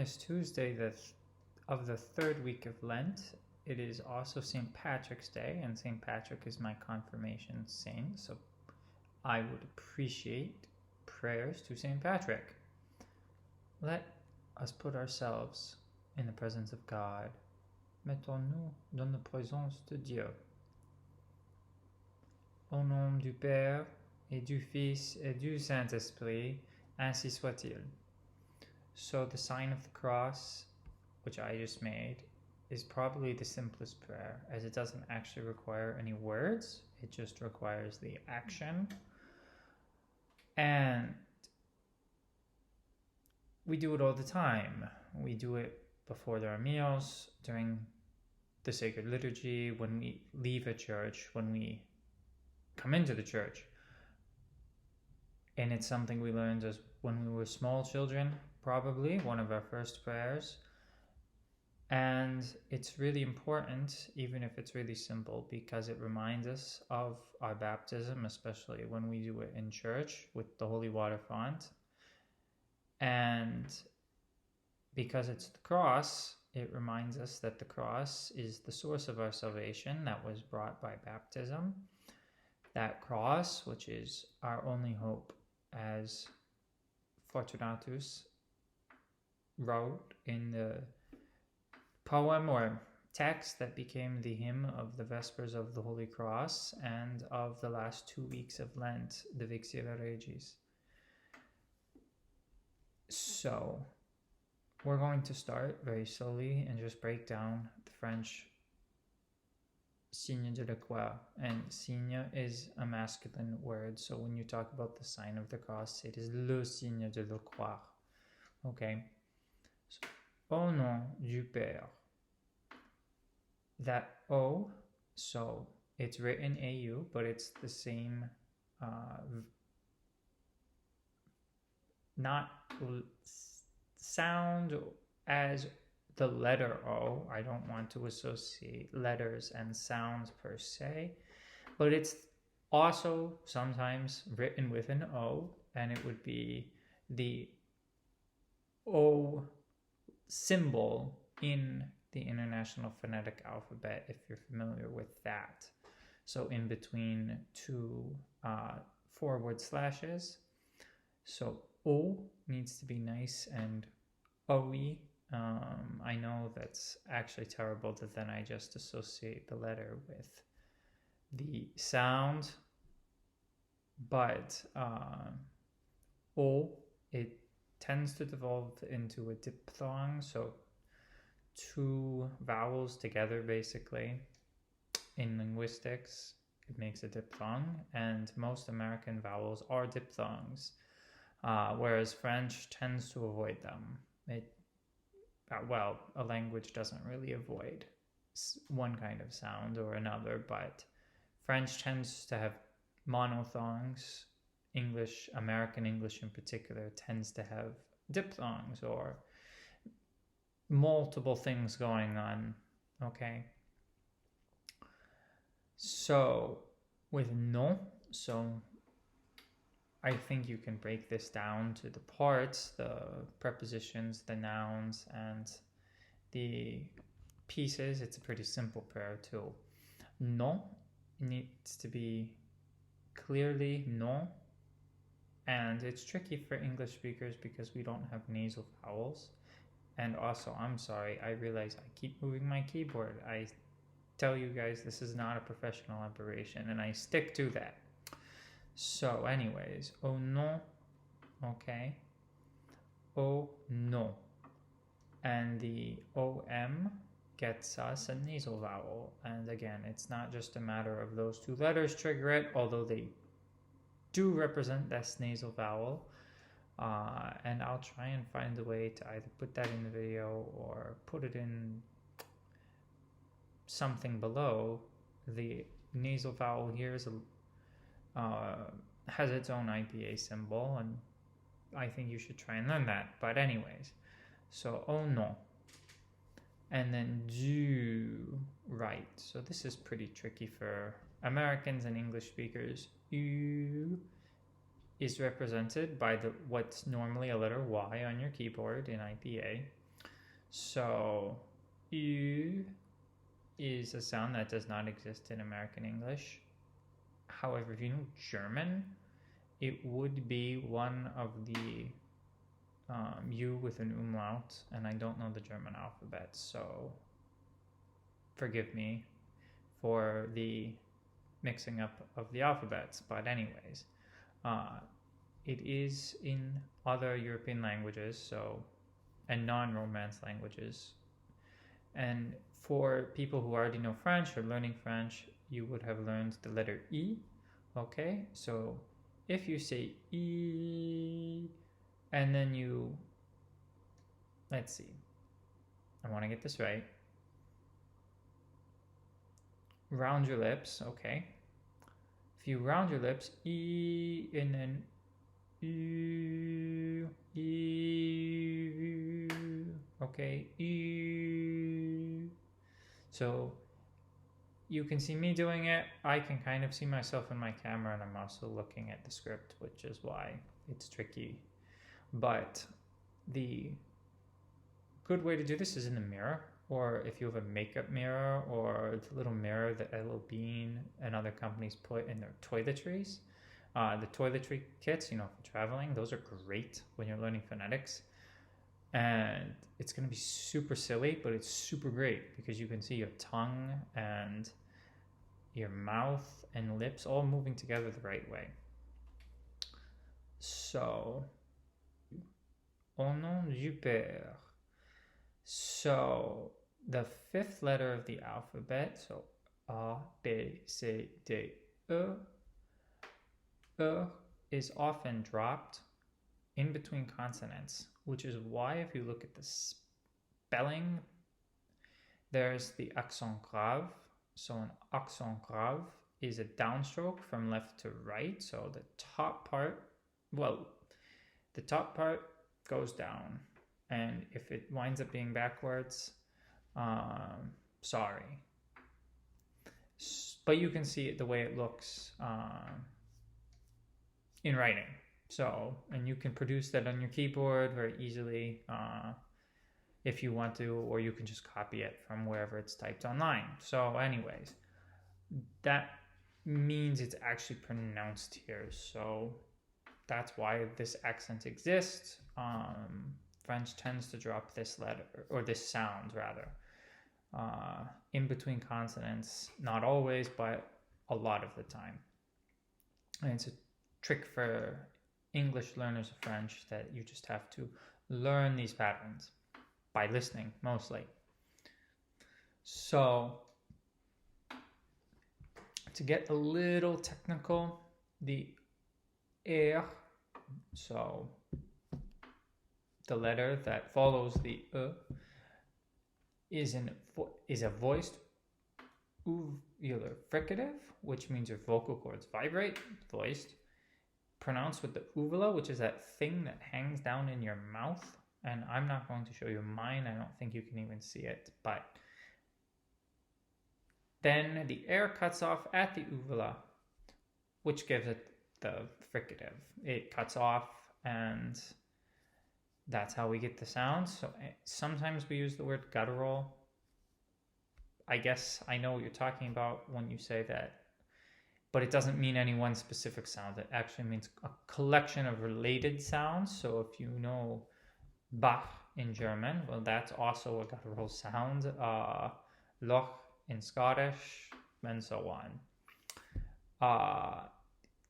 this Tuesday of the third week of Lent. It is also St. Patrick's Day, and St. Patrick is my confirmation saint, so I would appreciate prayers to St. Patrick. Let us put ourselves in the presence of God. Mettons-nous dans la présence de Dieu. Au nom du Père et du Fils et du Saint-Esprit, ainsi soit-il. So the sign of the cross, which I just made, is probably the simplest prayer, as it doesn't actually require any words. It just requires the action. And we do it all the time. We do it before our meals, during the sacred liturgy, when we leave a church, when we come into the church. And it's something we learned as when we were small children, probably one of our first prayers. And it's really important, even if it's really simple, because it reminds us of our baptism, especially when we do it in church with the holy water font. And because it's the cross, it reminds us that the cross is the source of our salvation that was brought by baptism. That cross, which is our only hope, as Fortunatus wrote in the poem or text that became the hymn of the Vespers of the Holy Cross and of the last 2 weeks of Lent, the Vixia Regis. So we're going to start very slowly and just break down the French Signe de la croix. And signe is a masculine word, so when you talk about the sign of the cross, it is le signe de la croix. Okay? So, au nom du Père. That O, so it's written AU, but it's the same, not sound as the letter O. I don't want to associate letters and sounds per se, but it's also sometimes written with an O, and it would be the O symbol in the International Phonetic Alphabet, if you're familiar with that. So in between two forward slashes. So O needs to be nice and O-y. I know that's actually terrible that then I just associate the letter with the sound, but O, it tends to devolve into a diphthong, so two vowels together basically. In linguistics, it makes a diphthong, and most American vowels are diphthongs, whereas French tends to avoid them. A language doesn't really avoid one kind of sound or another, but French tends to have monophthongs. American English in particular, tends to have diphthongs or multiple things going on. Okay? So, with non, so I think you can break this down to the parts, the prepositions, the nouns, and the pieces. It's a pretty simple prayer too. Non needs to be clearly non, and it's tricky for English speakers because we don't have nasal vowels. And also, I'm sorry, I realize I keep moving my keyboard. I tell you guys this is not a professional operation, and I stick to that. So anyways, au nom, okay, au nom, and the OM gets us a nasal vowel, and again, it's not just a matter of those two letters trigger it, although they do represent this nasal vowel, and I'll try and find a way to either put that in the video or put it in something below. The nasal vowel here is has its own IPA symbol, and I think you should try and learn that. But anyways, so au nom, and then du, right. So this is pretty tricky for Americans and English speakers. U is represented by what's normally a letter Y on your keyboard in IPA. So, U is a sound that does not exist in American English. However, if you know German, it would be one of the U with an umlaut, and I don't know the German alphabet, so forgive me for the mixing up of the alphabets. But anyways, it is in other European languages, so, and non-Romance languages. And for people who already know French or learning French, you would have learned the letter E. Okay, so if you say E, and then you, let's see, I want to get this right. Round your lips, okay. If you round your lips, E, and then E, E, okay, E. So you can see me doing it. I can kind of see myself in my camera, and I'm also looking at the script, which is why it's tricky. But the good way to do this is in the mirror, or if you have a makeup mirror, or the little mirror that Ella Bean and other companies put in their toiletries. The toiletry kits, you know, for traveling, those are great when you're learning phonetics. And it's going to be super silly, but it's super great because you can see your tongue and your mouth and lips all moving together the right way. So, au nom du Père. So, the fifth letter of the alphabet, so A, B, C, D, E. E is often dropped in between consonants, which is why if you look at the spelling, there's the accent grave. So an accent grave is a downstroke from left to right. So the top part, the top part goes down. And if it winds up being backwards, sorry. But you can see it the way it looks in writing. So, and you can produce that on your keyboard very easily if you want to, or you can just copy it from wherever it's typed online. So anyways, that means it's actually pronounced here. So that's why this accent exists. French tends to drop this letter, or this sound rather, in between consonants. Not always, but a lot of the time. And it's a trick for English learners of French that you just have to learn these patterns by listening mostly. So to get a little technical, the R, so the letter that follows the is a voiced uvular fricative, which means your vocal cords vibrate, voiced, pronounced with the uvula, which is that thing that hangs down in your mouth. And I'm not going to show you mine. I don't think you can even see it. But then the air cuts off at the uvula, which gives it the fricative. It cuts off, and that's how we get the sound. So sometimes we use the word guttural. I guess I know what you're talking about when you say that, but it doesn't mean any one specific sound. It actually means a collection of related sounds. So if you know Bach in German, well, that's also a guttural sound. Loch in Scottish, and so on.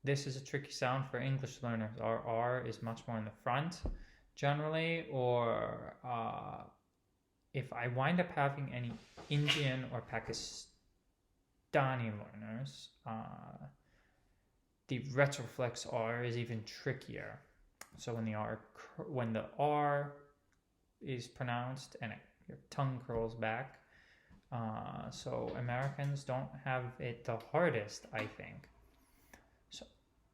This is a tricky sound for English learners. Our R is much more in the front generally, or if I wind up having any Indian or Pakistani learners, the retroflex R is even trickier. So when the R is pronounced and your tongue curls back, so Americans don't have it the hardest, I think. So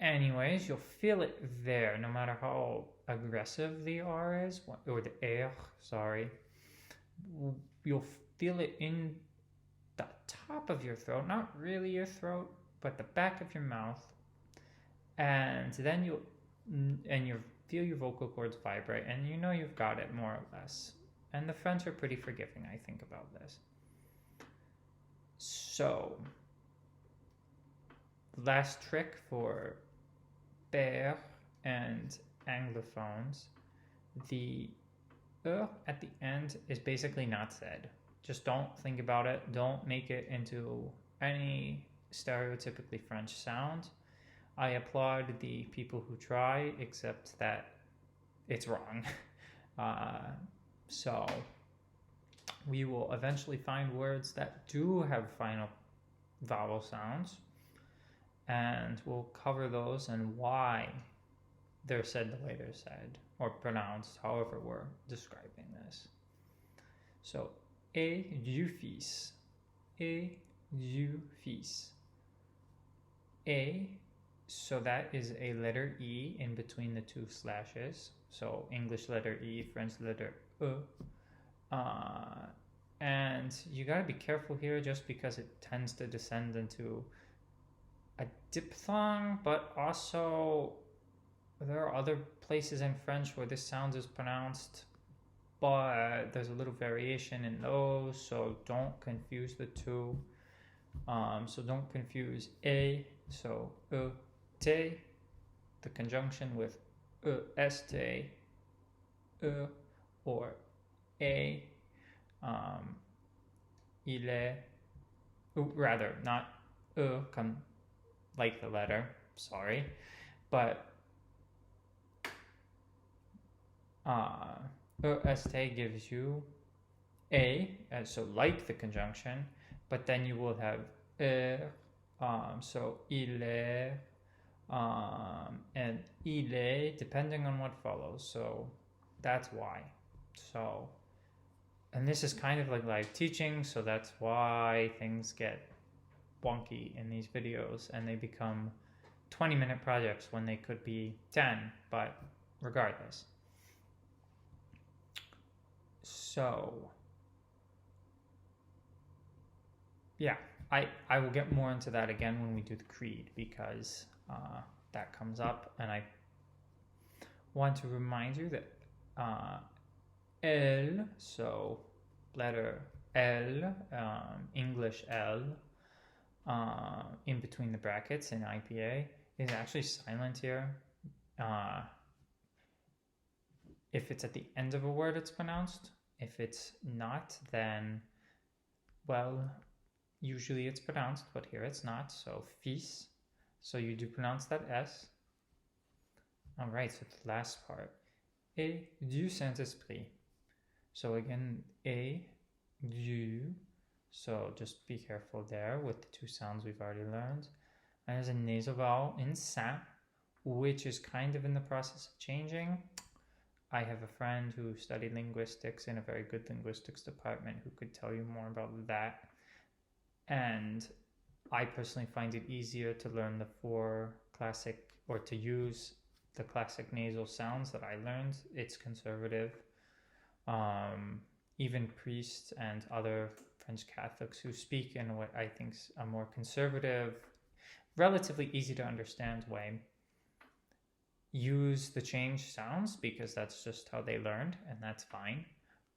anyways, you'll feel it there, no matter how aggressive the R is, or the R, sorry. You'll feel it in the top of your throat, not really your throat, but the back of your mouth. And then you'll feel your vocal cords vibrate, and you know you've got it more or less. And the French are pretty forgiving, I think, about this. So, last trick for père and anglophones, the at the end is basically not said. Just don't think about it. Don't make it into any stereotypically French sound. I applaud the people who try, except that it's wrong. So we will eventually find words that do have final vowel sounds, and we'll cover those and why they're said the way they're said, or pronounced, however we're describing this. So, et du fils, et du fils. A, so that is a letter E in between the two slashes. So English letter E, French letter E. And you gotta be careful here just because it tends to descend into a diphthong, but also there are other places in French where this sound is pronounced, but there's a little variation in those, so don't confuse the two. So don't confuse a, so te, the conjunction with este, or a, il est, rather not come like the letter, sorry, but este gives you a, so like the conjunction, but then you will have so il est, and il est, depending on what follows. So that's why. So, and this is kind of like live teaching, so that's why things get wonky in these videos and they become 20-minute projects when they could be 10, but regardless. So, yeah, I will get more into that again when we do the creed, because that comes up, and I want to remind you that L, so letter L, English L, in between the brackets in IPA is actually silent here. If it's at the end of a word, it's pronounced. If it's not, then, well, usually it's pronounced, but here it's not. So fils, so you do pronounce that S. All right, so the last part, et du Saint-Esprit. So again, et du, so just be careful there with the two sounds we've already learned. And there's a nasal vowel in Saint, which is kind of in the process of changing. I have a friend who studied linguistics in a very good linguistics department who could tell you more about that. And I personally find it easier to learn the four classic, or to use the classic nasal sounds that I learned. It's conservative. Even priests and other French Catholics who speak in what I think is a more conservative, relatively easy to understand way, use the changed sounds because that's just how they learned, and that's fine.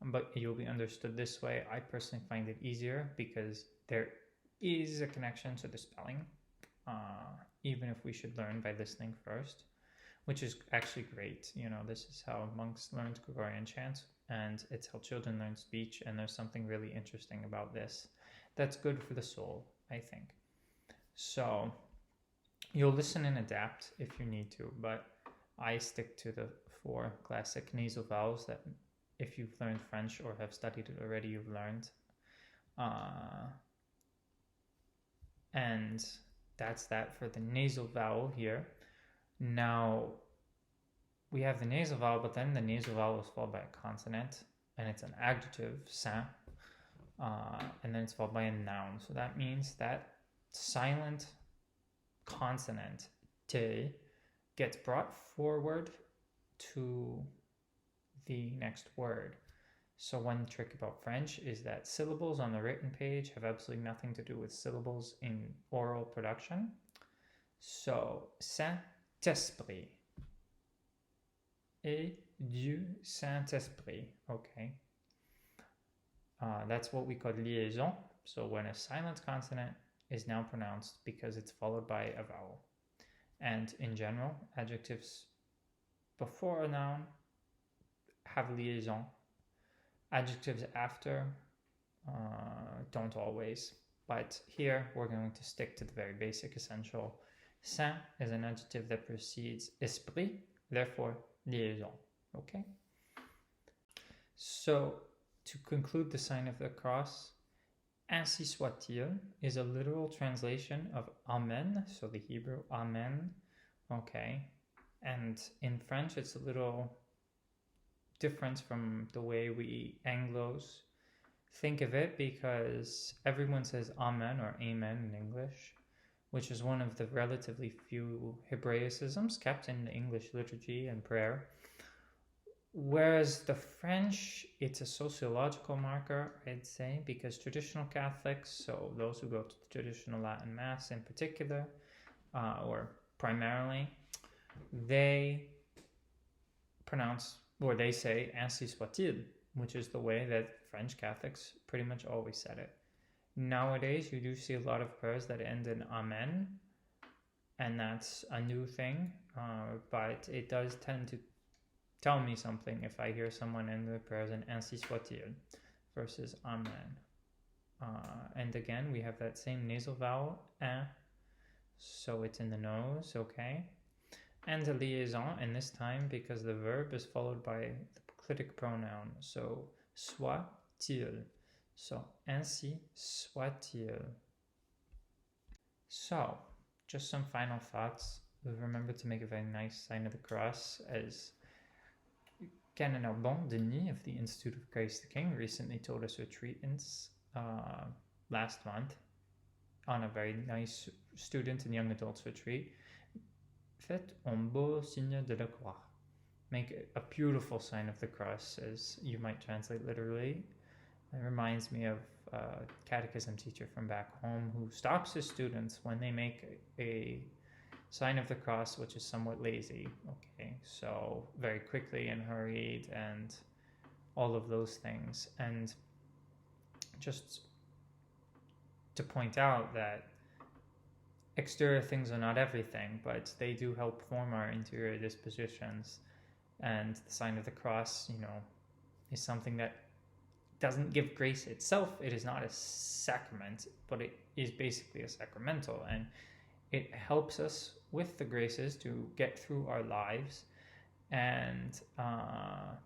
But you'll be understood this way. I personally find it easier because there is a connection to the spelling, even if we should learn by listening first, which is actually great. You know, this is how monks learned Gregorian chant, and it's how children learn speech, and there's something really interesting about this that's good for the soul, I think. So you'll listen and adapt if you need to, but I stick to the four classic nasal vowels that if you've learned French or have studied it already, you've learned. And that's that for the nasal vowel here. Now, we have the nasal vowel, but then the nasal vowel is followed by a consonant, and it's an adjective, saint, and then it's followed by a noun. So that means that silent consonant, te, gets brought forward to the next word. So one trick about French is that syllables on the written page have absolutely nothing to do with syllables in oral production. So, Saint-Esprit. Et du Saint-Esprit. Okay. That's what we call liaison. So when a silent consonant is now pronounced because it's followed by a vowel. And in general, adjectives before a noun have liaison. Adjectives after don't always. But here we're going to stick to the very basic essential. Saint is an adjective that precedes esprit, therefore liaison. Okay? So to conclude the sign of the cross, ainsi soit-il is a literal translation of Amen, so the Hebrew Amen. Okay, and in French it's a little different from the way we Anglos think of it, because everyone says Amen or Amen in English, which is one of the relatively few Hebraicisms kept in the English liturgy and prayer. Whereas the French, it's a sociological marker, I'd say, because traditional Catholics, so those who go to the traditional Latin Mass in particular, or primarily, they pronounce, or they say, ainsi soit-il, which is the way that French Catholics pretty much always said it. Nowadays, you do see a lot of prayers that end in Amen, and that's a new thing, but it does tend to tell me something if I hear someone end their prayers in ainsi soit-il versus Amen. And again, we have that same nasal vowel, un, so it's in the nose, okay? And a liaison, and this time because the verb is followed by the clitic pronoun, so soit-il. So, ainsi soit-il. So, just some final thoughts. Remember to make a very nice sign of the cross, as Canon Albon Denis of the Institute of Christ the King recently told us retreatants last month on a very nice student and young adults retreat. Faites un beau signe de la croix. Make a beautiful sign of the cross, as you might translate literally. It reminds me of a catechism teacher from back home who stops his students when they make a sign of the cross, which is somewhat lazy. Okay, so very quickly and hurried and all of those things. And just to point out that exterior things are not everything, but they do help form our interior dispositions. And the sign of the cross, you know, is something that doesn't give grace itself. It is not a sacrament, but it is basically a sacramental, and it helps us with the graces to get through our lives and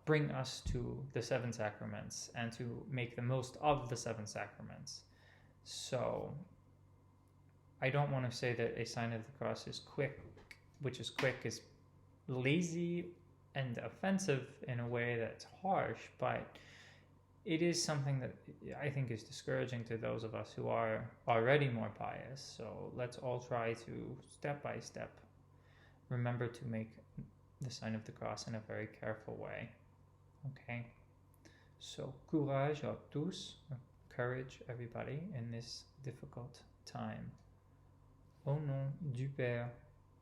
bring us to the seven sacraments and to make the most of the seven sacraments. So I don't want to say that a sign of the cross is quick, which is quick is lazy and offensive in a way that's harsh, but it is something that I think is discouraging to those of us who are already more pious. So let's all try to, step by step, remember to make the sign of the cross in a very careful way. Okay? So, courage à tous, courage everybody in this difficult time. Au nom du Père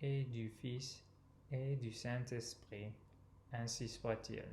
et du Fils et du Saint-Esprit, ainsi soit-il.